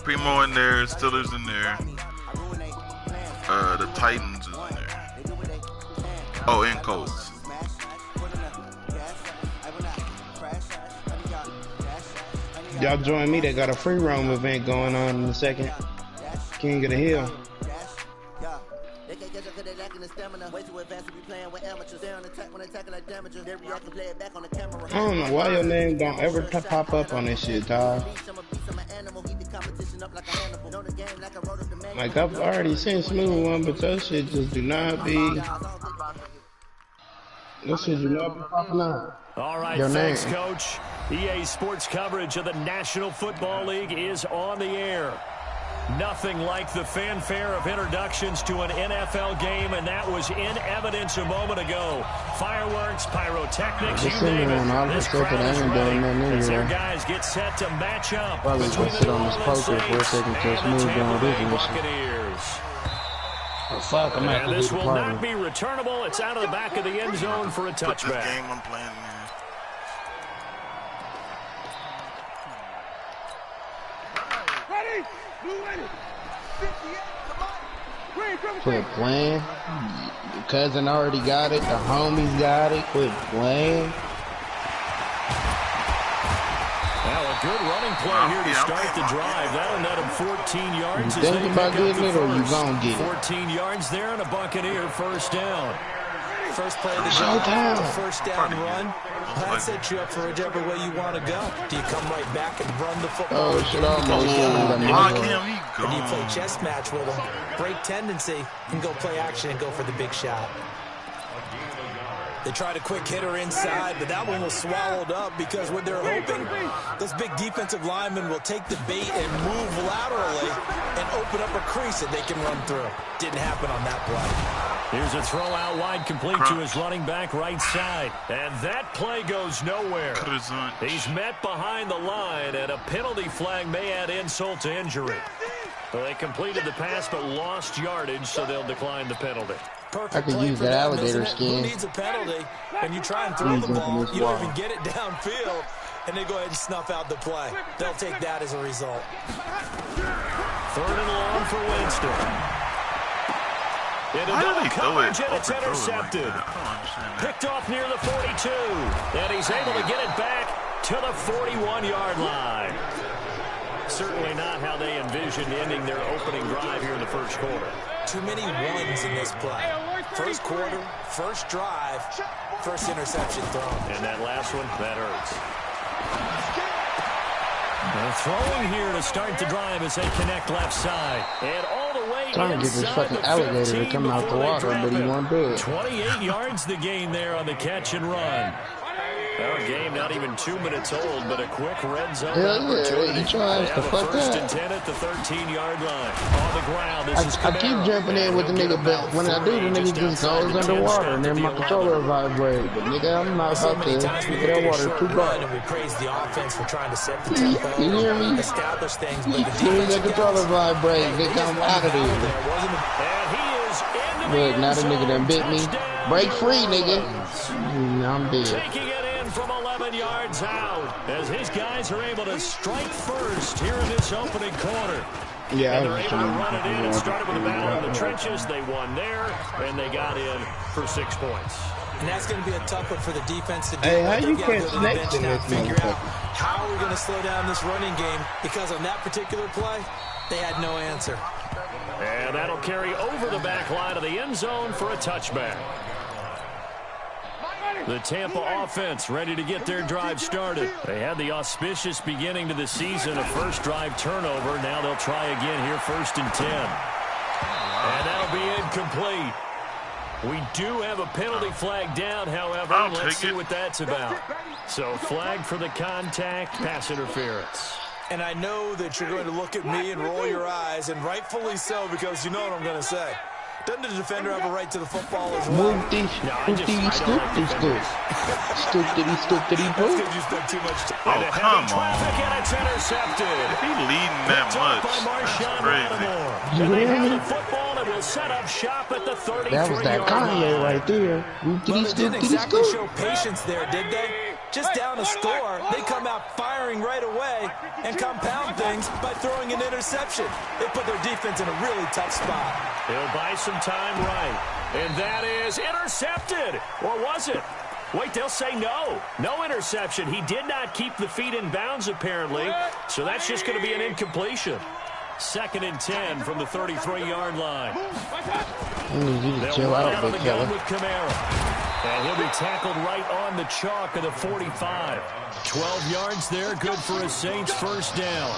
Primo in there, Steelers in there. The Titans is in there. Oh, and Colts. Y'all join me. They got a free roam event going on in a second. King of the Hill. I don't know why your name don't ever pop up on this shit, dog. Like, I've already seen Smooth one, but that shit just do not be... That shit do not be popping up. All right, thanks, Coach. EA Sports coverage of the National Football League is on the air. Nothing like the fanfare of introductions to an NFL game, and that was in evidence a moment ago. Fireworks, pyrotechnics, you name it. This crowd is ready as their guys get set to match up between the New Orleans Saints and the Tampa Bay Buccaneers. Fuck, and this will not be returnable. It's out of the back of the end zone for a touchback. Game I'm playing, man. Quit playing. Your cousin already got it. The homies got it. Quit playing. Well, a good running play here to start the drive. That'll net him 14 yards. You think about getting it or you gonna get it? 14 yards there and a Buccaneer first down. First play of the game, the first down run. That sets you up for whichever way you want to go. Do you come right back and run the football? Oh, shit, almost or do you play chess match with them, break tendency, and go play action and go for the big shot? They tried a quick hitter inside, but that one was swallowed up because what they're hoping, those big defensive linemen will take the bait and move laterally and open up a crease that they can run through. Didn't happen on that play. Here's a throw out wide complete to his running back right side. And that play goes nowhere. He's met behind the line, and a penalty flag may add insult to injury. Well, they completed the pass but lost yardage, so they'll decline the penalty. Perfect I could use that alligator skin. Who needs a penalty? When you try and throw the ball, you don't even get it downfield, and they go ahead and snuff out the play. They'll take that as a result. 3rd and long for Winston. Into double coverage, and it's intercepted. Picked off near the 42, and he's able to get it back to the 41-yard line. Certainly not how they envisioned ending their opening drive here in the first quarter. Too many ones in this play. First quarter, first drive, first interception thrown. And that last one, that hurts. Throwing here to start the drive as they connect left side. And all the way trying to get this fucking alligator to come out the water, but he won't do it. 28 yards the gain there on the catch and run. Our game not even 2 minutes old, but a quick red zone opportunity. He tries to fuck first up. and 10 at the 13-yard line. On the ground, this is I keep jumping in with the nigga, but when I do, the nigga just goes underwater, and then my controller vibrates. But nigga, I'm not about to get that water too far. And we praise the offense for trying to set the tempo, you hear me? establish things, but the defense, that controller vibrates, they come out of there. And he is into Look, now the nigga done bit me. Break free, nigga. I'm dead. Taking it in from 11 yards out as his guys are able to strike first here in this opening quarter. Yeah, and they're able to run it in. It started with a battle in the trenches. They won there, and they got in for 6 points. And that's going to be a tough one for the defense to do. Hey, how you catch snakes in this figure out how are we going to slow down this running game, because on that particular play, they had no answer. And that'll carry over the back line of the end zone for a touchback. The Tampa offense ready to get their drive started. They had the auspicious beginning to the season, a first drive turnover. Now they'll try again here, 1st and 10. And that'll be incomplete. We do have a penalty flag down, however. Let's see what that's about. So flag for the contact, pass interference. And I know that you're going to look at me and roll your eyes, and rightfully so, because you know what I'm going to say. Doesn't the defender have a right to the football as well? Scoopity, scoop. Scoopity, poop. Oh, come on. And it's intercepted. He leading that much. That's crazy. And they have the football and will set up shop at the 33-yard line. That was that Kanye right there. Well, they didn't exactly show patience there, did they? just down a score, they come out firing right away and compound things by throwing an interception. They put their defense in a really tough spot. He'll buy some time right. And that is intercepted. Or was it? Wait, they'll say no. No interception. He did not keep the feet in bounds, apparently. So that's just going to be an incompletion. 2nd and 10 from the 33-yard line. Chill out, big fella. With Kamara. And he'll be tackled right on the chalk of the 45. 12 yards there, good for a Saints first down.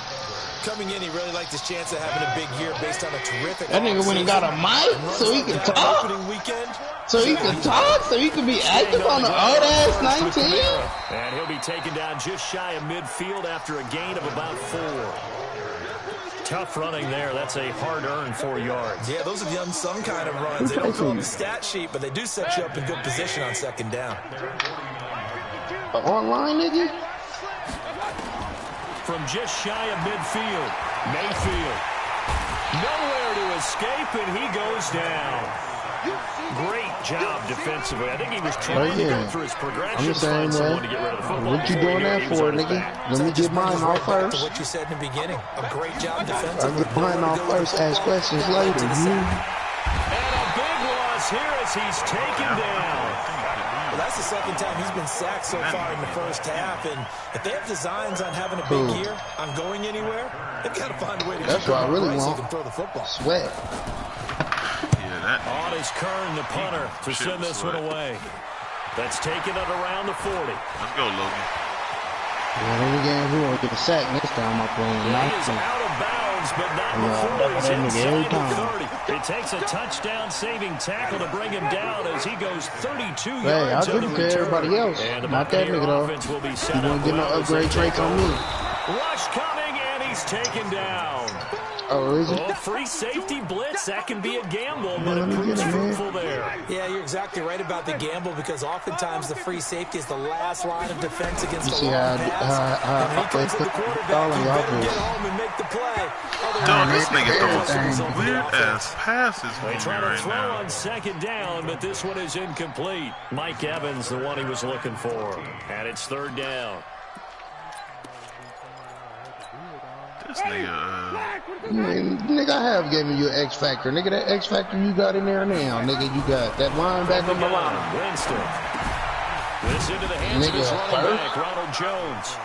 Coming in, he really liked his chance of having a big year based on a terrific. That nigga went and got a mic so he can talk. So he can talk, so he can be active on the old-ass 19. And he'll be taken down just shy of midfield after a gain of about 4. Tough running there. That's a hard-earned 4 yards. Yeah, those are the unsung kind of runs. They don't go on the stat sheet, but they do set you up in good position on 2nd down. Online, nigga? From just shy of midfield, Mayfield. Nowhere to escape, and he goes down. Great job defensively. I think he was trying to go through his progression. I'm saying, man, to get rid of the football. what you doing that for, nigga? Let me get mine off first. What you said in the beginning. A great job defensively. I'll get mine off first, ask questions later. And a big loss here as he's taken down. Well, that's the 2nd time he's been sacked so far in the first half. And if they have designs on having a big year, on going anywhere, they've got to find a way to that's what I really want. Throw the football. Sweat. On is Kern, the punter, to send this one away. That's taken at around the 40. Let's go, Logan. Yeah, then again, we won't get a sack next time I play him. He is out of bounds, but not before he's inside the 30. It takes a touchdown-saving tackle to bring him down as he goes 32 yards. Hey, I'll give it to everybody else. Not that nigga, though. You won't get no upgrade traits on me. Rush coming, and he's taken down. Oh, is it? Oh, free safety blitz. That can be a gamble, but it proves fruitful there. Yeah, you're exactly right about the gamble because oftentimes the free safety is the last line of defense against the long pass. And he comes to the quarterback, you better get home and make the play. Dude, this nigga throwing some weird-ass passes for me right throw now. on 2nd down, but this one is incomplete. Mike Evans, the one he was looking for. And it's 3rd down. This nigga, Nigga, I have given you an X Factor. Nigga, that X Factor you got in there now. Nigga, you got that linebacker on the line. Winston. This into the hands of his running back, Ronald Jones.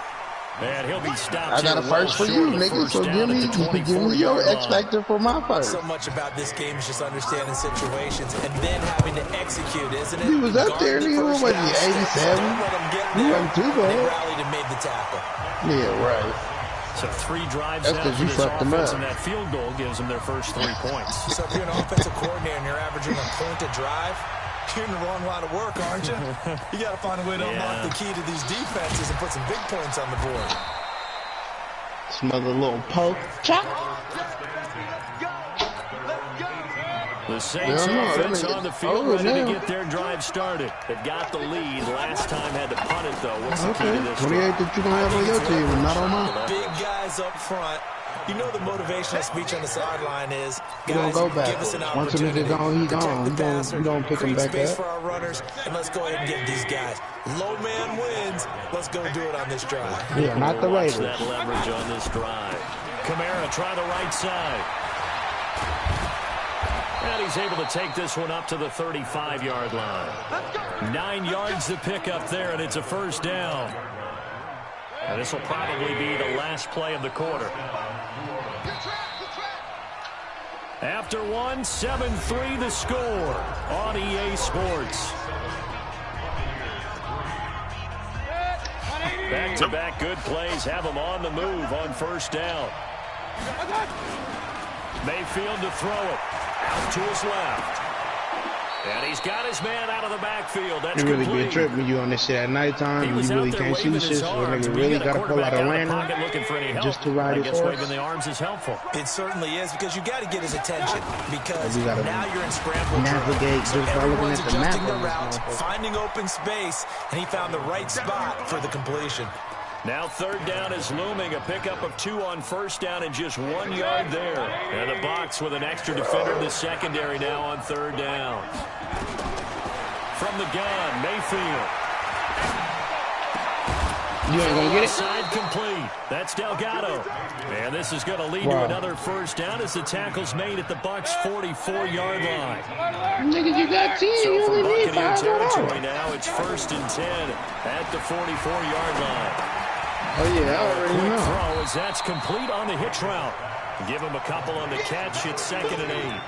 And he'll be stopped. I got a first for you, nigga, so give me your X Factor for my first. So much about this game is just understanding situations and then having to execute, isn't it? He was up there, nigga. What was he, 87? He wasn't too bad. They rallied and made the tackle. Yeah, right. So 3 drives that's now for this offense, and up. that field goal gives them their first 3 points. So if you're an offensive coordinator and you're averaging a point a drive, you're in the wrong line of work, aren't you? You got to find a way to unlock the key to these defenses and put some big points on the board. Some other little poke. Chop. The Saints offense on the field ready to get their drive started. They've got the lead. Last time had to punt it, though. What's the key to this? 28 that you don't have on your team and not on mine. Big guys up front. You know the motivational speech on the sideline is, guys, go back. Give us an Once a nigga gone, he gone. You don't pick him back space up. for our runners, and let's go ahead and get these guys. Low man wins. Let's go do it on this drive. Yeah, not the Raiders. That leverage on this drive. Kamara try the right side. And he's able to take this one up to the 35-yard line. 9 yards to pick up there, and it's a first down. And this will probably be the last play of the quarter. After one, 7-3 the score on EA Sports. Back-to-back good plays have them on the move on first down. Mayfield to throw it. Out to his left. And he's got his man out of the backfield. That's it really complete. be tripping you on this shit at nighttime. You really can't see shit, so nigga really got to pull out a lantern just to ride his horse. Waving the arms is helpful. It certainly is, because you got to get his attention, because you now you're in scramble navigate so just by looking at the map. The route, finding open space, and he found the right spot for the completion. Now 3rd down is looming. A pickup of 2 on first down and just 1 yard there. And the box with an extra defender in the secondary now on 3rd down. From the gun, Mayfield. You ain't gonna get it? Side complete. That's Delgado. And this is going to lead to another first down as the tackle's made at the Bucs' 44-yard line. Nigga, you got 10. So you for only need Buccaneer 5 territory now, it's 1st and 10 at the 44-yard line. Oh, yeah, I already Quick know. throw as that's complete on the hitch route. Give him a couple on the catch. It's 2nd and 8.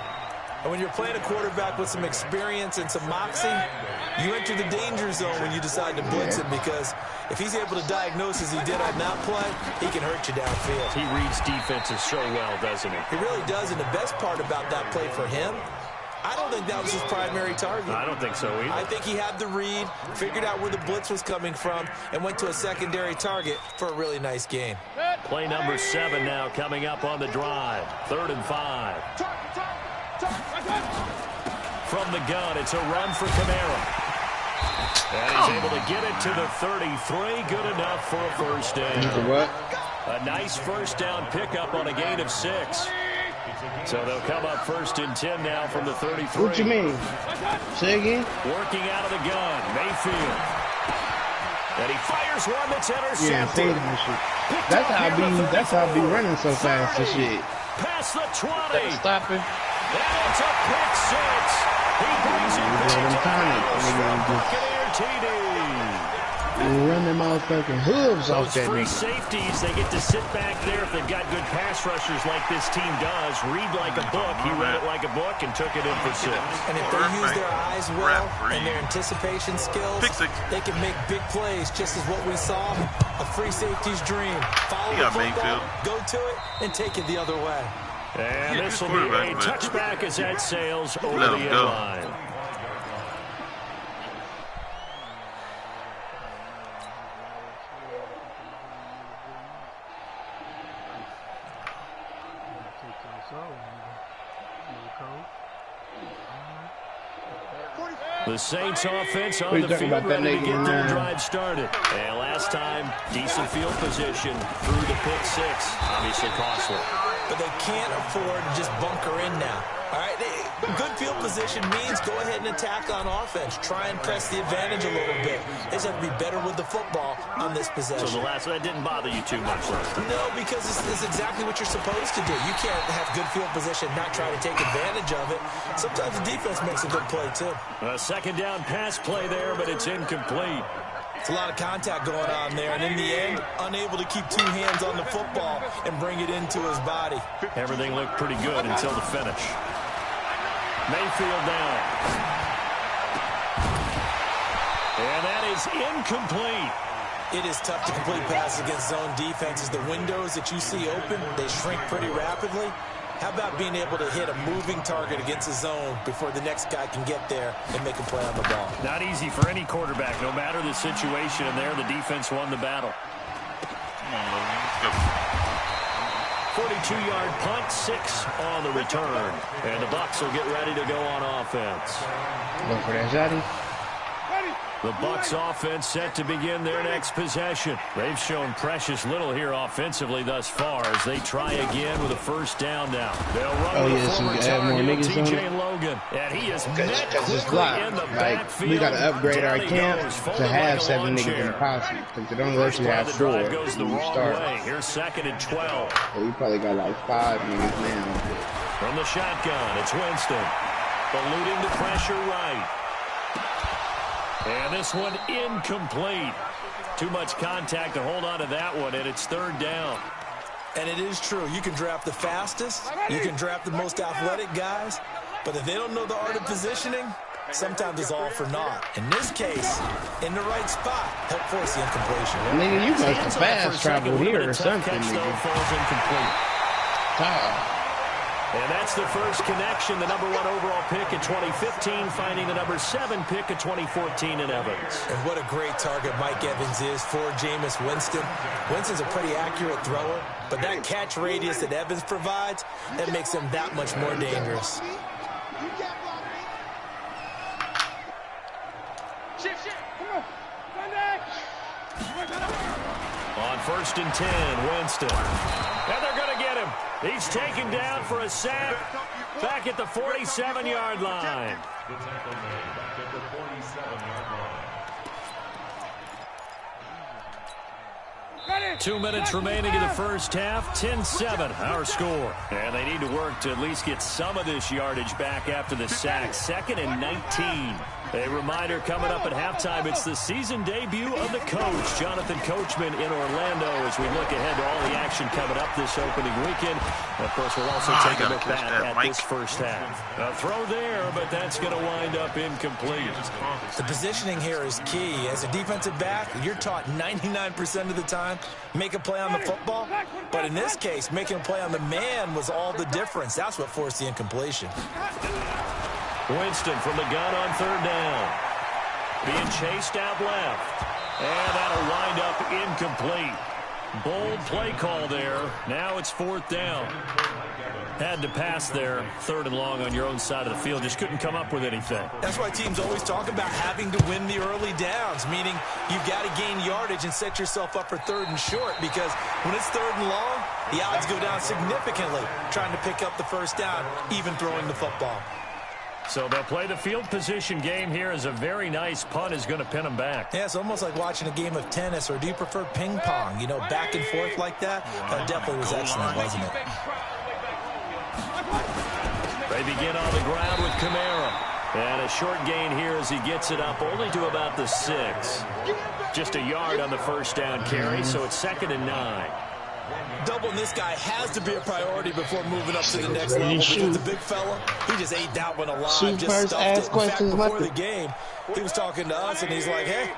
And when you're playing a quarterback with some experience and some moxie, you enter the danger zone when you decide to blitz him, because if he's able to diagnose as he did on that play, he can hurt you downfield. He reads defenses so well, doesn't he? He really does, and the best part about that play for him, I don't think that was his primary target. I don't think so either. I think he had the read, figured out where the blitz was coming from, and went to a secondary target for a really nice gain. Play number 7 now coming up on the drive. 3rd and 5. From the gun, it's a run for Kamara. And he's able to get it to the 33. Good enough for a first down. What? A nice first down pickup on a gain of 6. So they'll come up 1st and 10 now from the 33. What you mean? Say again? Working out of the gun, Mayfield. And he fires one that's intercepted. Yeah, fading and shit. That's how I be running so fast and shit. Past the 20. Stop it. And it's a pick 6. He brings it back to Buccaneer TD. Run them motherfucking hooves off that free nigga. safeties, they get to sit back there if they've got good pass rushers like this team does. Read like a book. He read it like a book and took it in for 6. And if they use their eyes well and their anticipation skills, they can make big plays, just as what we saw, a free safety's dream. Follow the football, go to it, and take it the other way. And this will be a touchback as that sails over the end line. The Saints offense on the field ready to get their drive started. And last time, decent field position through the pick 6. Obviously costly. But they can't afford to just bunker in now. All right, good field position means go ahead and attack on offense. Try and press the advantage a little bit. They just have to be better with the football on this possession. So that didn't bother you too much last time? No, because it's exactly what you're supposed to do. You can't have good field position, not try to take advantage of it. Sometimes the defense makes a good play, too. A 2nd down pass play there, but it's incomplete. It's a lot of contact going on there, and in the end, unable to keep 2 hands on the football and bring it into his body. Everything looked pretty good until the finish. Mayfield down. And that is incomplete. It is tough to complete passes against zone defenses. The windows that you see open, they shrink pretty rapidly. How about being able to hit a moving target against a zone before the next guy can get there and make a play on the ball? Not easy for any quarterback, no matter the situation. And there, the defense won the battle. 42-yard punt, 6 on the return. And the Bucs will get ready to go on offense. Look for that, Johnny. The Bucs offense set to begin their next possession. They've shown precious little here offensively thus far as they try again with a first down now. They'll run with the former target, T.J. Logan. And he is met quickly in the backfield. We got to upgrade our camp to have 7 niggas in the posse. Because they don't let you have 4 goes the wrong way. Here's 2nd and 12. So we probably got like 5 niggas now. From the shotgun, it's Winston. Eluding the pressure right. And this one incomplete. Too much contact to hold on to that one, and it's 3rd down. And it is true. You can draft the fastest. You can draft the most athletic guys. But if they don't know the art of positioning, sometimes it's all for naught. In this case, in the right spot, help force the incompletion. Nigga, you must have fast traveled here or something, nigga. Falls incomplete. And that's the first connection, the number 1 overall pick in 2015, finding the number 7 pick in 2014 in Evans. And what a great target Mike Evans is for Jameis Winston. Winston's a pretty accurate thrower, but that catch radius that Evans provides, that makes him that much more dangerous. On 1st and 10, Winston. And they're going to get him. He's taken down for a sack back at the 47-yard line. 2 minutes remaining in the first half. 10-7, our score. And they need to work to at least get some of this yardage back after the sack. 2nd and 19. A reminder coming up at halftime, it's the season debut of the coach, Jonathan Coachman in Orlando, as we look ahead to all the action coming up this opening weekend. And of course, we'll also take a look back at this first half. A throw there, but that's going to wind up incomplete. The positioning here is key. As a defensive back, you're taught 99% of the time, make a play on the football. But in this case, making a play on the man was all the difference. That's what forced the incompletion. Winston from the gun on 3rd down. Being chased out left. And that'll wind up incomplete. Bold play call there. Now it's 4th down. Had to pass there. 3rd and long on your own side of the field. Just couldn't come up with anything. That's why teams always talk about having to win the early downs, meaning you've got to gain yardage and set yourself up for 3rd and short, because when it's 3rd and long, the odds go down significantly trying to pick up the first down, even throwing the football. So they'll play the field position game here as a very nice punt is going to pin them back. Yeah, it's almost like watching a game of tennis, or do you prefer ping pong? You know, back and forth like that? That definitely was excellent, wasn't it? They begin on the ground with Kamara. And a short gain here as he gets it up only to about the 6. Just a yard on the first down carry, so it's 2nd and 9. Doubling this guy has to be a priority before moving up to the next level, because the big fella, he just ate that one alive, just stuffed it. In fact, before the game, he was talking to us, and he's like, hey,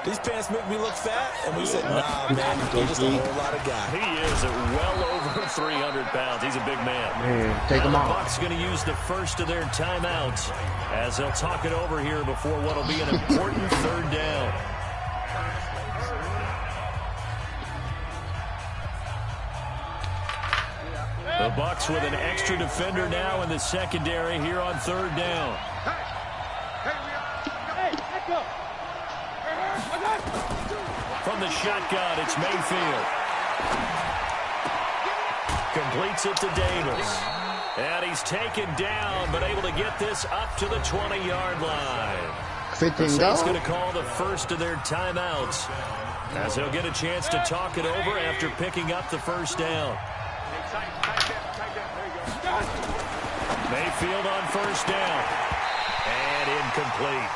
these pants make me look fat. And we said, nah, man, he's just a whole lot of guy. He is well over 300 pounds. He's a big man. Take him off. The Bucs going to use the first of their timeouts as they'll talk it over here before what will be an important 3rd down. The Bucs with an extra defender now in the secondary here on 3rd down. From the shotgun, it's Mayfield. Completes it to Davis. And he's taken down, but able to get this up to the 20-yard line. The Saints going to call the first of their timeouts, as he'll get a chance to talk it over after picking up the first down. Mayfield on 1st down. And incomplete.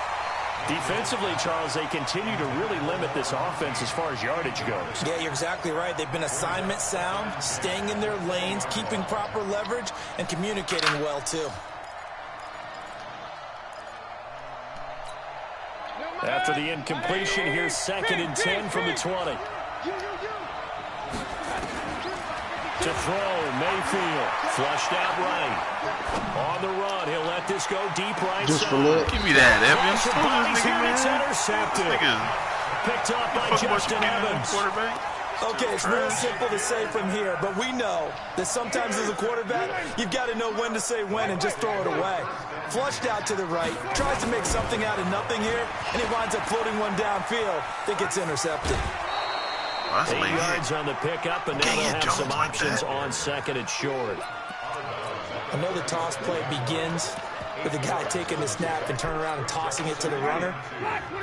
Defensively, Charles, they continue to really limit this offense as far as yardage goes. Yeah, you're exactly right. They've been assignment sound, staying in their lanes, keeping proper leverage, and communicating well, too. After the incompletion, here's 2nd and 10 from the 20. To throw, Mayfield, flushed out right. On the run, he'll let this go deep right side. Give me that, Evans. It's intercepted. Picked up by Justin Evans. Okay, it's real simple to say from here, but we know that sometimes as a quarterback, you've got to know when to say when and just throw it away. Flushed out to the right, tries to make something out of nothing here, and he winds up floating one downfield that gets intercepted. 8 yards on the pickup, and now they'll have some options on 2nd and short. I know the toss play begins with the guy taking the snap and turning around and tossing it to the runner.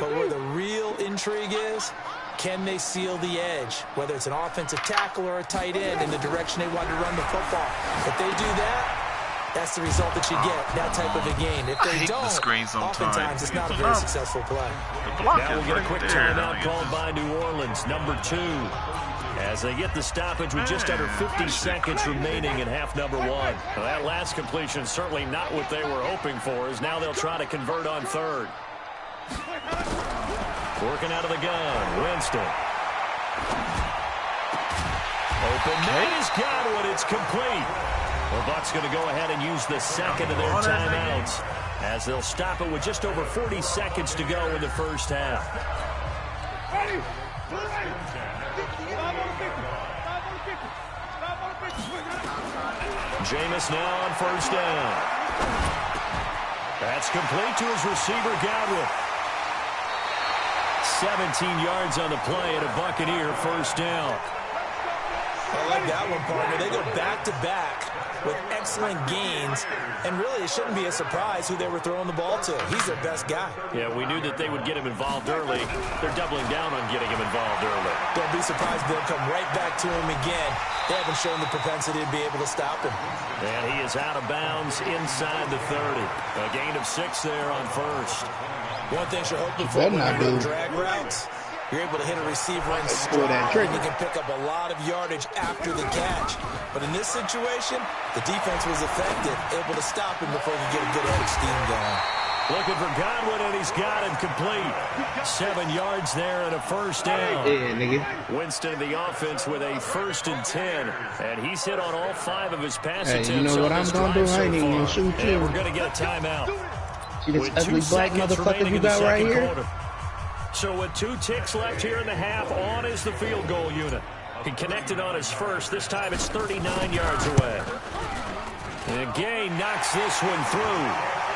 But where the real intrigue is, can they seal the edge, whether it's an offensive tackle or a tight end, in the direction they want to run the football? If they do that, that's the result that you get, that type of a game. If they don't, oftentimes it's not a very successful play. Now we'll get a quick timeout called by New Orleans, number 2. As they get the stoppage with just under 50 seconds remaining in half number 1. Well, that last completion certainly not what they were hoping for, as now they'll try to convert on 3rd. Working out of the gun, Winston. Open man, he's got one, it's complete. The Bucs going to go ahead and use the 2nd of their timeouts, as they'll stop it with just over 40 seconds to go in the first half. Jameis now on 1st down. That's complete to his receiver, Godwin. 17 yards on the play, and a Buccaneer 1st down. I like that one, partner. They go back-to-back with excellent excellent gains, and really it shouldn't be a surprise who they were throwing the ball to. He's their best guy. Yeah, we knew that they would get him involved early. They're doubling down on getting him involved early. Don't be surprised they'll come right back to him again. They haven't shown the propensity to be able to stop him. And he is out of bounds inside the 30. A gain of 6 there on first. One thing you're hoping for when you're doing drag routes, you're able to hit a receiver in stride, and you can pick up a lot of yardage after the catch. But in this situation, the defense was effective, able to stop him before he could get a good head of steam going. Looking for Godwin, and he's got him complete. 7 yards there and a first down. Yeah, nigga. Winston, the offense, with a 1st and 10. And he's hit on all 5 of his pass attempts. You know what I'm going to do? I ain't even going to shoot you. And we're going to get a timeout. See this ugly black motherfucker you got right here? Quarter. So with 2 ticks left here in the half, on is the field goal unit. He connected on his first. This time it's 39 yards away. And Gay knocks this one through.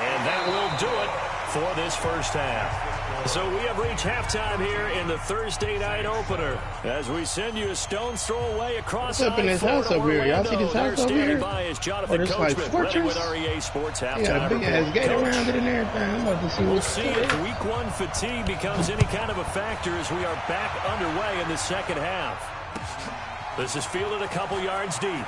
And that will do it for this first half. So we have reached halftime here in the Thursday night opener as we send you a stone's throw away across What's up in this house over here? Y'all see this house over here? By is Jonathan Coachman, ready with our EA Sports halftime. Yeah, a big ass gate around it and everything. I'm about to see We'll see if week 1 fatigue becomes any kind of a factor as we are back underway in the second half. This is fielded a couple yards deep.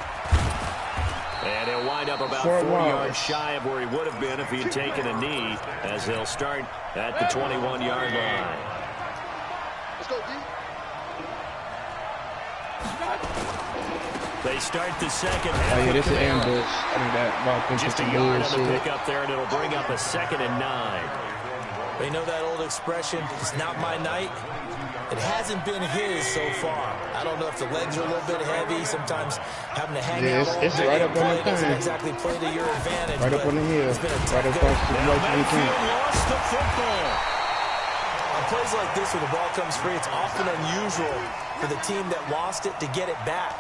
And he'll wind up about 4 yards shy of where he would have been if he had taken a knee, as they'll start at the 21-yard line. Let's go, D. They start the second half. Oh, yeah, this is ambush. I think that ball just a yard on the pickup there, and it'll bring up a 2nd and 9. They know that old expression, it's not my night. It hasn't been his so far. I don't know if the legs are a little bit heavy. Sometimes having to hang out all it's day right up on the doesn't thing. exactly play to your advantage. Right up on the hill. Right across the Now right Mayfield lost the football. On plays like this, when the ball comes free, it's often unusual for the team that lost it to get it back.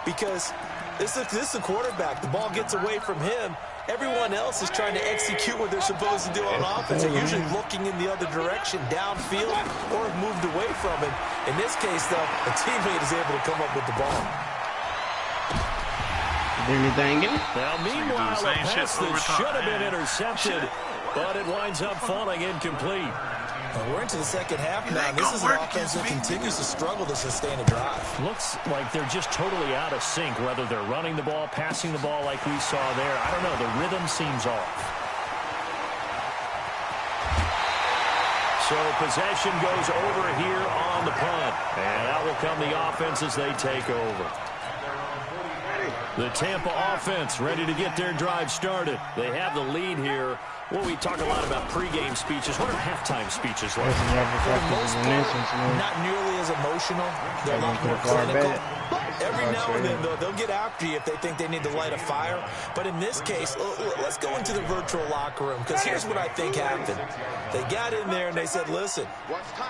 Because this is the quarterback. The ball gets away from him. Everyone else is trying to execute what they're supposed to do on offense. They're usually looking in the other direction, downfield, or have moved away from it. In this case, though, a teammate is able to come up with the ball. Anything in it? Now, meanwhile, a pass that should have been intercepted, but it winds up falling incomplete. We're into the second half now. This is an offense that continues to struggle to sustain a drive. Looks like they're just totally out of sync, whether they're running the ball, passing the ball like we saw there. I don't know. The rhythm seems off. So possession goes over here on the punt. And out will come the offense as they take over. The Tampa offense ready to get their drive started. They have the lead here. Well, we talk a lot about pregame speeches. What are halftime speeches like? For the most part, not nearly as emotional. They're a lot more clinical. Every now and then, though, they'll get after you if they think they need to light a fire. But in this case, let's go into the virtual locker room, because here's what I think happened. They got in there and they said, listen,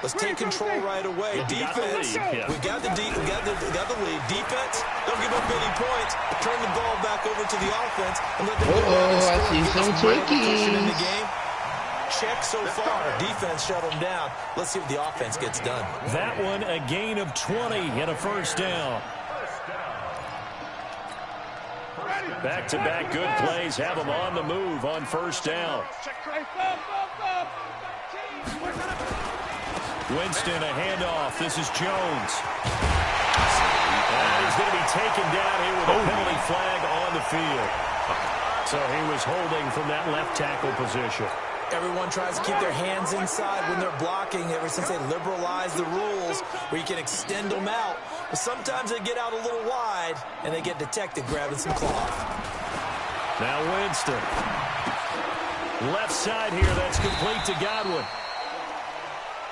let's take control right away. Defense, we got the lead. Defense, don't give up any points. Turn the ball back over to the offense and let them go I see some trickies. in the game. Check so far. Defense shut them down. Let's see if the offense gets done. That one, a gain of 20 and a first down. Back-to-back good plays have them on the move on first down. Winston, a handoff. This is Jones. And he's going to be taken down here with a penalty flag on the field. So he was holding from that left tackle position. Everyone tries to keep their hands inside when they're blocking ever since they liberalized the rules where you can extend them out. But sometimes they get out a little wide and they get detected grabbing some cloth. Now Winston. Left side here, that's complete to Godwin.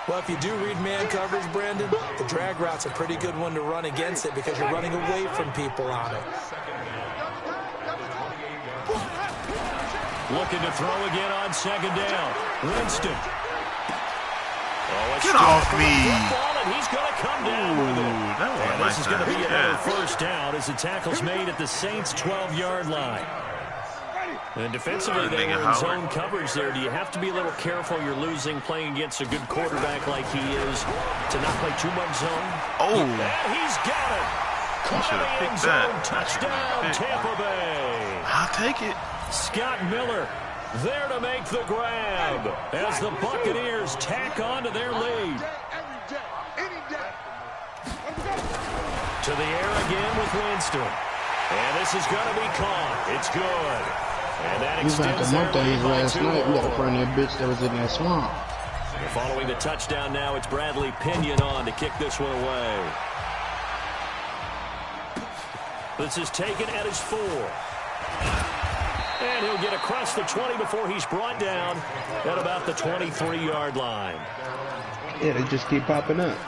Well, if you do read man coverage, Brandon, the drag route's a pretty good one to run against it because you're running away from people on it. Looking to throw again on second down. Winston. Get off me. And he's going to come down with it. That was And a this is nice going to be another catch. first down as the tackle's made at the Saints' 12-yard line. And defensively, they were in zone coverage there. Do you have to be a little careful you're losing playing against a good quarterback like he is to not play too much zone? Oh. And he's got it. You should have picked Zone that. touchdown, Tampa Bay. I'll take it. Scott Miller there to make the grab as the Buccaneers tack on to their lead. To the air again with Winston. And this is going to be caught. It's good. And that extends their lead by 2 more. We got to find that bitch that was in that swamp. Following the touchdown now, it's Bradley Pinion on to kick this one away. This is taken at his 4. And he'll get across the 20 before he's brought down at about the 23-yard line. Yeah, they just keep popping up.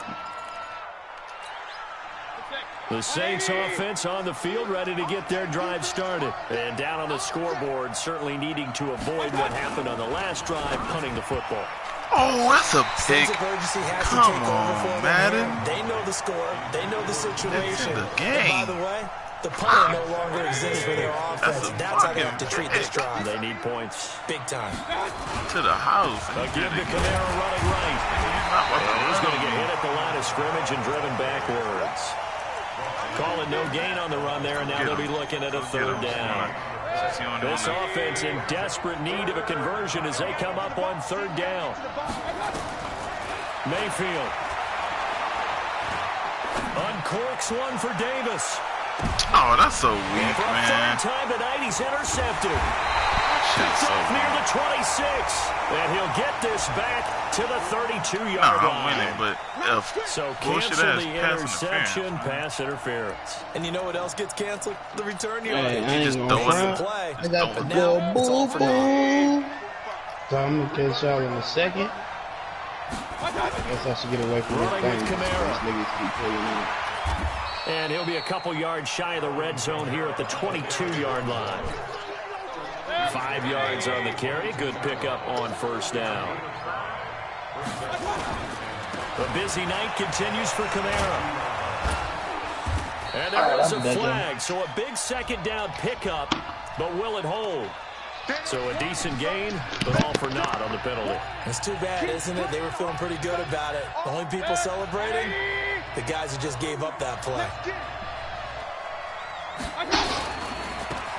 The Saints offense on the field, ready to get their drive started. And down on the scoreboard, certainly needing to avoid what happened on the last drive, punting the football. Oh, that's a pick. Come on, Madden. They know the score. They know the situation. It's in the game. And by the way, the punter no longer exists for their offense. That's how they have to treat this drive. They need points. Big time. To the house. Again to Camaro running right. And he's going to get hit at the line of scrimmage and driven backwards. Calling no gain on the run there, and now they'll be looking at a 3rd down. This offense in desperate need of a conversion as they come up on 3rd down. Mayfield. Uncorks one for Davis. Oh, that's so weak, for a man. 3rd time tonight, he's intercepted. Picked off near the 26. And he'll get this back to the 32-yard line. I'm winning, but so cancel the interception, pass interference. And you know what else gets canceled? The return yard. Hey, you just throw it. Play. I got the good boo-boo. So I'm going to catch y'all in a second. I guess I should get away from this thing. These niggas keep pulling in. And he'll be a couple yards shy of the red zone here at the 22-yard line. 5 yards on the carry. Good pickup on 1st down. The busy night continues for Camaro. And there is a flag, so a big 2nd down pickup, but will it hold? So a decent gain, but all for naught on the penalty. It's too bad, isn't it? They were feeling pretty good about it. The only people celebrating, the guys who just gave up that play.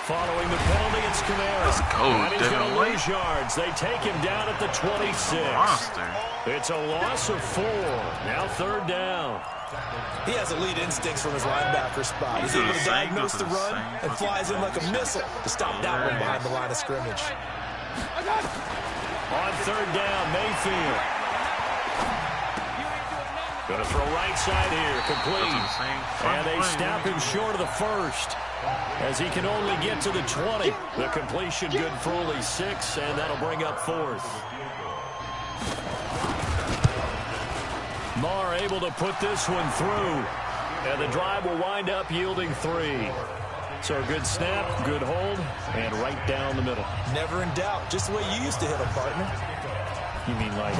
Following the penalty, it's Camaro. Let's go, and he's Devin going to White. lose yards. They take him down at the 26. Monster. It's a loss of 4. Now 3rd down. He has elite instincts from his linebacker spot. He's able to diagnose the run and flies in like a missile to stop that one behind the line of scrimmage. On 3rd down, Mayfield. Going to throw right side here, complete. And they snap him short of the 1st. As he can only get to the 20. The completion good for only 6, and that'll bring up 4th. Marr able to put this one through. And the drive will wind up yielding 3. So a good snap, good hold, and right down the middle. Never in doubt. Just the way you used to hit a partner. You mean like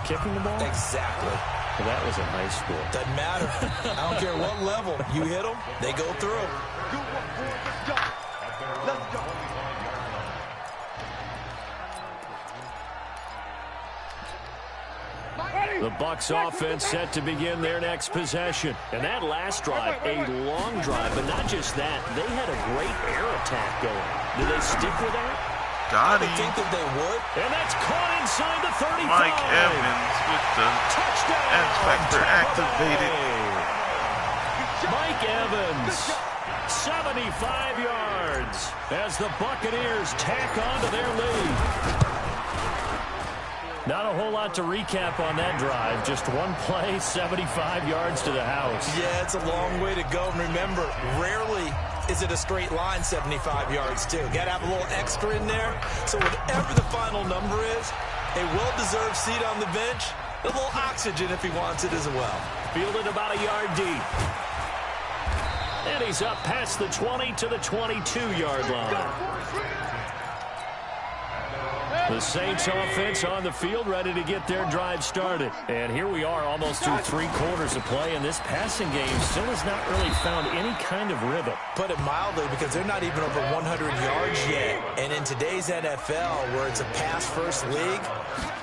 kicking the ball? Exactly. Well, that was in high school. Doesn't matter. I don't care what level. You hit them, they go through. The Bucs offense set to begin their next possession. And that last drive, a long drive, but not just that. They had a great air attack going. Did they stick with that? Got him. I think that they would. And that's caught inside the 35. Mike Evans with the touchdown. X Factor activated. Mike Evans, 75 yards as the Buccaneers tack on to their lead. Not a whole lot to recap on that drive. Just one play, 75 yards to the house. Yeah, it's a long way to go. And remember, rarely is it a straight line 75 yards, too. Got to have a little extra in there. So whatever the final number is, a well-deserved seat on the bench, a little oxygen if he wants it as well. Fielded about a yard deep. And he's up past the 20 to the 22-yard line. The Saints offense on the field, ready to get their drive started. And here we are almost through 3 quarters of play, and this passing game still has not really found any kind of rhythm. Put it mildly, because they're not even over 100 yards yet. And in today's NFL, where it's a pass-first league,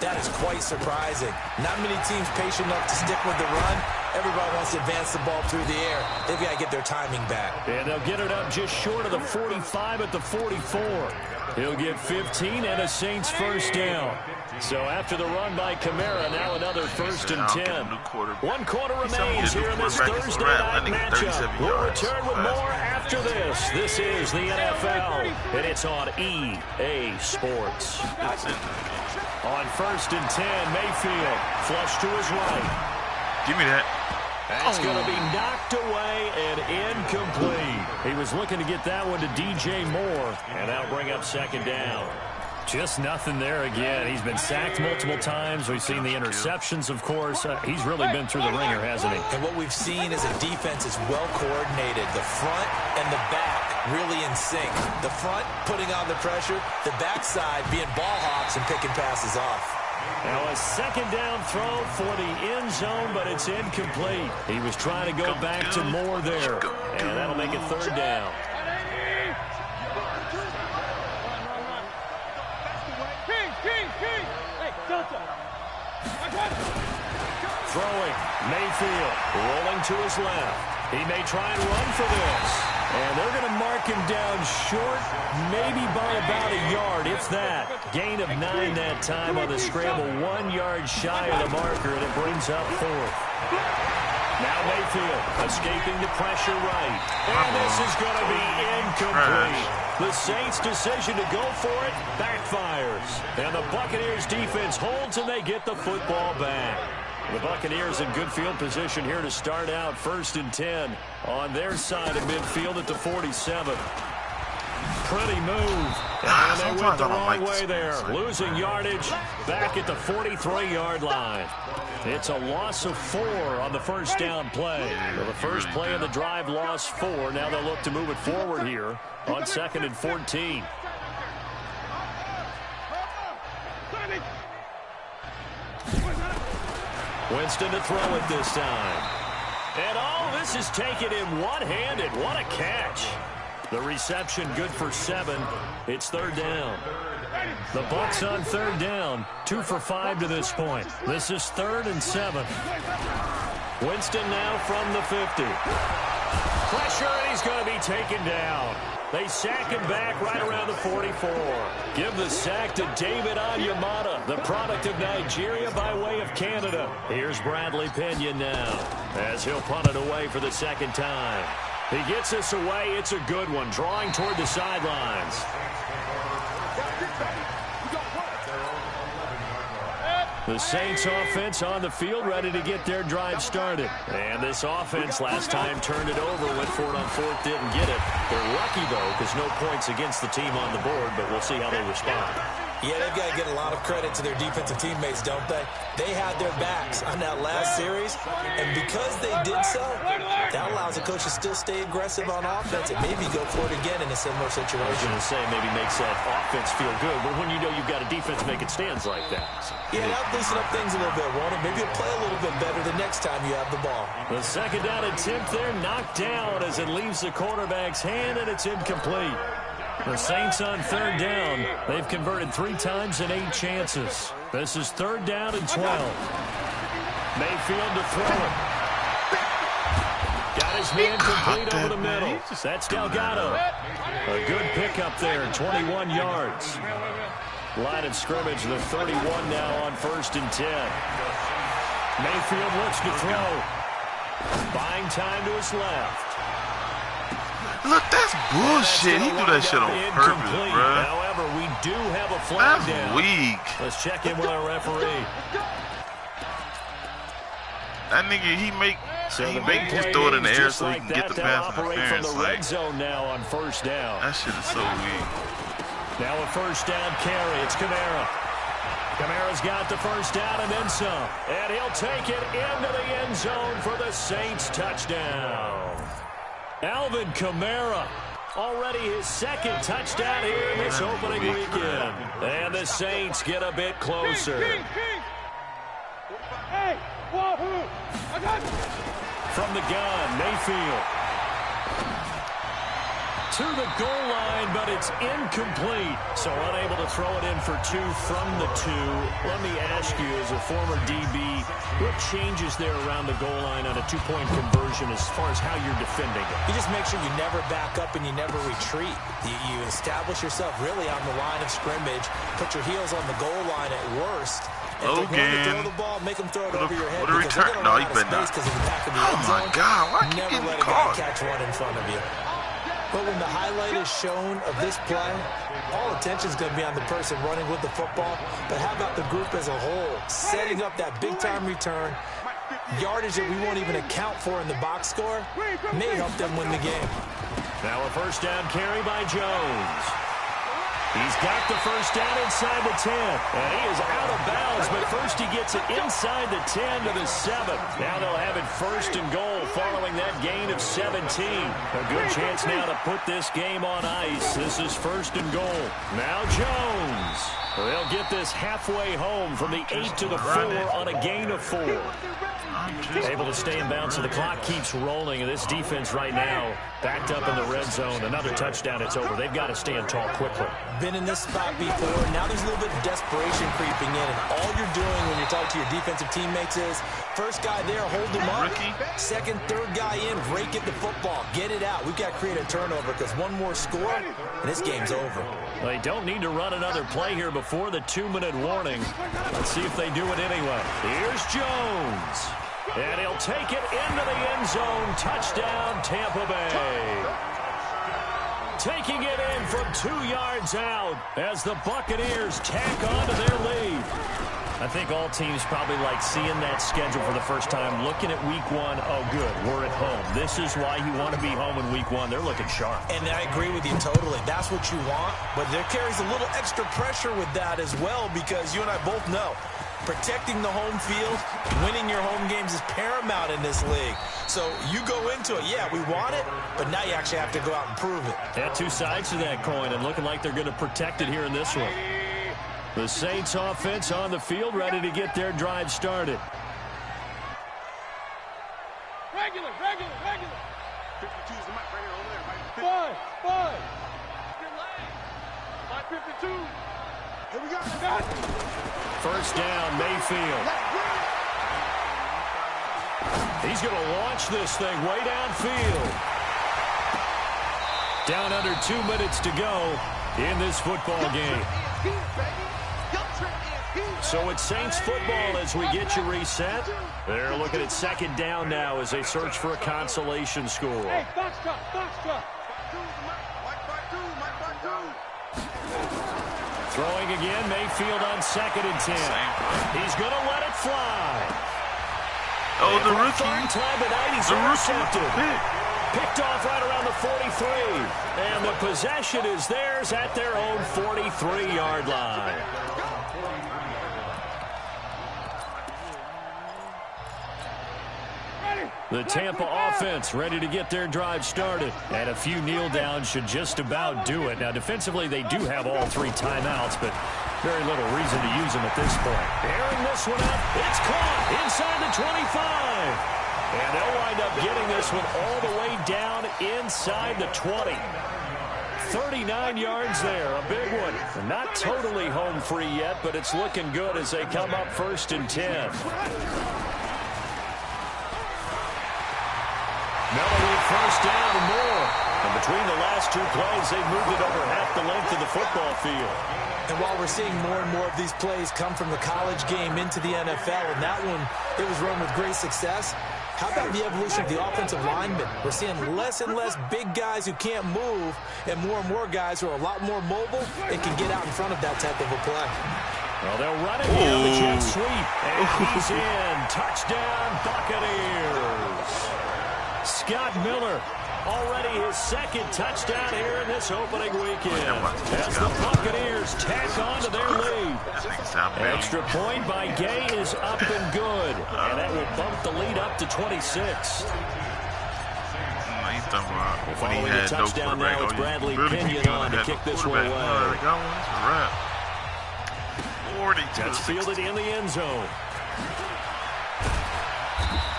that is quite surprising. Not many teams patient enough to stick with the run. Everybody wants to advance the ball through the air. They've got to get their timing back. And they'll get it up just short of the 45 at the 44. He'll get 15 and a Saints first down. So after the run by Kamara, now another 1st and 10. 1 quarter remains here in this Thursday night matchup. We'll return with more after this. This is the NFL, and it's on EA Sports. On 1st and 10, Mayfield, flush to his right. Give me that. That's going to be knocked away and incomplete. He was looking to get that one to DJ Moore, and that'll bring up 2nd down. Just nothing there again. He's been sacked multiple times. We've seen the interceptions, of course. He's really been through the ringer, hasn't he? And what we've seen is a defense is well coordinated. The front and the back really in sync. The front putting on the pressure, the backside being ball hawks and picking passes off. Now a 2nd down throw for the end zone, but it's incomplete. He was trying to go back to Moore there, and that'll make it 3rd down. Throwing, Mayfield, rolling to his left. He may try and run for this. And they're going to mark him down short, maybe by about a yard, if that. Gain of 9 that time on the scramble, 1 yard shy of the marker, and it brings up 4th. Now Mayfield escaping the pressure right. And this is going to be incomplete. The Saints' decision to go for it backfires. And the Buccaneers defense holds, and they get the football back. The Buccaneers in good field position here to start out 1st and 10 on their side of midfield at the 47. Pretty move. And they went the wrong way there. Losing yardage back at the 43-yard line. It's a loss of 4 on the 1st down play. So the first play of the drive lost 4. Now they'll look to move it forward here on 2nd and 14. Winston to throw it this time. And this is taken in one-handed. What a catch. The reception good for 7. It's 3rd down. The Bucs on 3rd down. 2 for 5 to this point. This is 3rd and 7. Winston now from the 50. Pressure, and he's going to be taken down. They sack him back right around the 44. Give the sack to David Onyemata, the product of Nigeria by way of Canada. Here's Bradley Pinion now, as he'll punt it away for the 2nd time. He gets this away. It's a good one, drawing toward the sidelines. The Saints offense on the field, ready to get their drive started. And this offense last time turned it over, went for it on 4th, didn't get it. They're lucky, though, because no points against the team on the board, but we'll see how they respond. Yeah, they've got to get a lot of credit to their defensive teammates, don't they? They had their backs on that last series, and because they did so, that allows the coach to still stay aggressive on offense and maybe go for it again in a similar situation. I was going to say maybe makes that offense feel good, but when you know you've got a defense making stands like that. Yeah, that'll loosen up things a little bit, won't it? Maybe you'll play a little bit better the next time you have the ball. The 2nd down attempt there knocked down as it leaves the quarterback's hand, and it's incomplete. The Saints on 3rd down. They've converted 3 times in 8 chances. This is 3rd down and 12. Mayfield to throw it. Got his man complete over the middle. That's Delgado. A good pickup there, 21 yards. Line of scrimmage, the 31 now on 1st and 10. Mayfield looks to throw. Buying time to his left. Look, that's bullshit. He do that shit on purpose, bro. However, we do have a flag down. That's weak. Let's check in with our referee. That nigga, he just throw it in the air so he can get the pass interference. From the red zone now on 1st down. That shit is so weak. Now a 1st down carry. It's Kamara. Kamara's got the 1st down and then some. And he'll take it into the end zone for the Saints touchdown. Alvin Kamara, already his 2nd touchdown here in this opening weekend. And the Saints get a bit closer. From the gun, Mayfield. to the goal line, but it's incomplete. So unable to throw it in for 2 from the 2. Let me ask you, as a former DB, what changes there around the goal line on a 2-point conversion as far as how you're defending it? You just make sure you never back up and you never retreat. You establish yourself really on the line of scrimmage, put your heels on the goal line at worst. If they're going to throw the ball, make them throw it over your head. Because they're going to run out of space because of the back of the end zone. Oh, my God. Why you never let a guy catch one in front of you. But when the highlight is shown of this play, all attention is going to be on the person running with the football. But how about the group as a whole, setting up that big-time return, yardage that we won't even account for in the box score, may help them win the game. Now a first down carry by Jones. He's got the first down inside the 10. And he is out of bounds, but first he gets it inside the 10 to the 7. Now they'll have it first and goal following that gain of 17. A good chance now to put this game on ice. This is first and goal. Now Jones. They'll get this halfway home from the 8 to the 4 on a gain of 4. Able to stay in bounds, so the clock keeps rolling, and this defense right now backed up in the red zone. Another touchdown, it's over. They've got to stand tall quickly. Been in this spot before. Now there's a little bit of desperation creeping in, and all you're doing when you're talking to your defensive teammates is first guy there, hold him up. Second, third guy in, rake at the football. Get it out. We've got to create a turnover because one more score, and this game's over. Well, they don't need to run another play here before the 2-minute warning. Let's see if they do it anyway. Here's Jones. And he'll take it into the end zone. Touchdown, Tampa Bay. Taking it in from 2 yards out as the Buccaneers tack on to their lead. I think all teams probably like seeing that schedule for the first time, looking at week 1. Oh, good, we're at home. This is why you want to be home in week 1. They're looking sharp. And I agree with you totally. That's what you want. But there carries a little extra pressure with that as well, because you and I both know protecting the home field, winning your home games is paramount in this league. So you go into it, yeah, we want it, but now you actually have to go out and prove it. Yeah, 2 sides to that coin, and looking like they're going to protect it here in this one. The Saints offense on the field, ready to get their drive started. Regular. 52's the mic right here over there. 5. Your leg. 52. Here we go. First down, Mayfield. He's going to launch this thing way downfield. Down under 2 minutes to go in this football game. So it's Saints football as we get you reset. They're looking at second down now as they search for a consolation score. Hey, box truck. Throwing again, Mayfield on 2nd and 10. He's going to let it fly. Oh, the rookie. Third time tonight, he's intercepted. Picked off right around the 43. And the possession is theirs at their own 43-yard line. The Tampa offense ready to get their drive started. And a few kneel downs should just about do it. Now, defensively, they do have all 3 timeouts, but very little reason to use them at this point. Airing this one up. It's caught inside the 25. And they'll wind up getting this one all the way down inside the 20. 39 yards there, a big one. Not totally home free yet, but it's looking good as they come up 1st and 10. Miller with first down and more. And between the last 2 plays, they've moved it over half the length of the football field. And while we're seeing more and more of these plays come from the college game into the NFL, and that one, it was run with great success, how about the evolution of the offensive linemen? We're seeing less and less big guys who can't move, and more guys who are a lot more mobile and can get out in front of that type of a play. Well, they'll run it here, the jet sweep. And he's in. Touchdown, Buccaneers. Scott Miller, already his 2nd touchdown here in this opening weekend. As the Buccaneers tack on to their lead. Extra point by Gay is up and good. And that will bump the lead up to 26. Following the touchdown now, it's Bradley Pinion on to kick this one away. That's fielded in the end zone.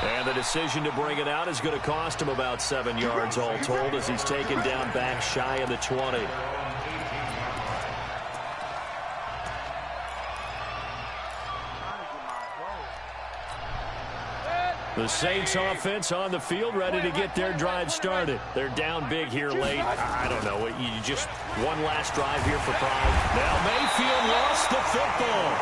And the decision to bring it out is going to cost him about 7 yards all told as he's taken down back shy of the 20. The Saints offense on the field, ready to get their drive started. They're down big here late. I don't know. You just one last drive here for pride. Now Mayfield lost the football.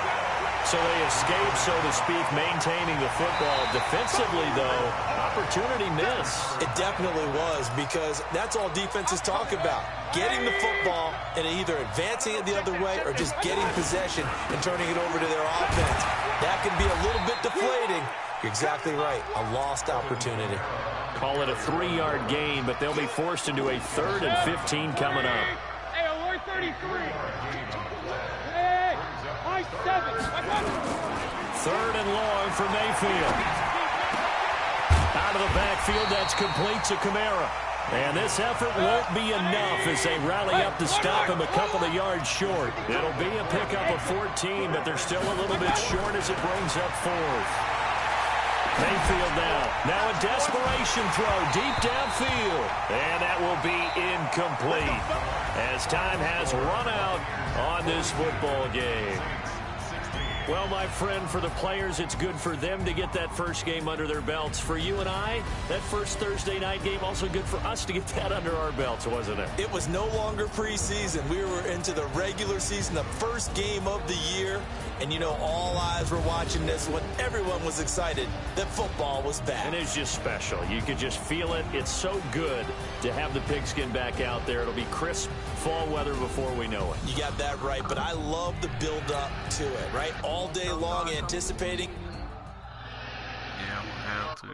So they escape, so to speak, maintaining the football. Defensively, though, opportunity miss. It definitely was, because that's all defenses talk about. Getting the football and either advancing it the other way or just getting possession and turning it over to their offense. That can be a little bit deflating. You're exactly right. A lost opportunity. Call it a 3-yard gain, but they'll be forced into a 3rd and 15 coming up. Hey, we're 33. Hey, high 7. 3rd and long for Mayfield. Out of the backfield, that's complete to Kamara. And this effort won't be enough as they rally up to stop him a couple of yards short. It'll be a pickup of 14, but they're still a little bit short as it brings up 4th. Mayfield now a desperation throw deep downfield, and that will be incomplete as time has run out on this football game. Well, my friend, for the players, it's good for them to get that first game under their belts. For you and I, that first Thursday night game, also good for us to get that under our belts, wasn't it? It was no longer preseason. We were into the regular season, the first game of the year. And, you know, all eyes were watching this when everyone was excited that football was back. And it's just special. You could just feel it. It's so good to have the pigskin back out there. It'll be crisp fall weather before we know it. You got that right, but I love the build-up to it, right? All day long anticipating. Yeah, we'll have to.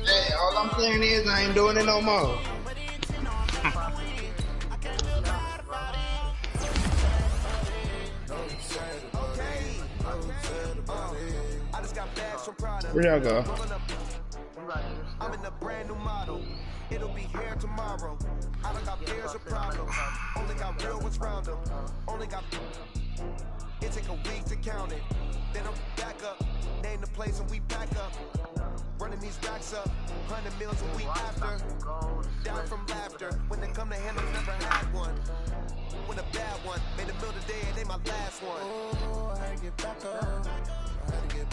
Hey, all I'm saying is I ain't doing it no more. Where y'all go? I'm in a brand new model. It'll be here tomorrow. I don't got fears or problems. Only got real ones round them. Only got. It take a week to count it. Then I'm back up. Name the place and we back up. Running these racks up. 100 meals a week after. Down from laughter. When they come to handle, never had one. When a bad one. Made a meal today and they my last one. Oh, I had to get back up. I had to get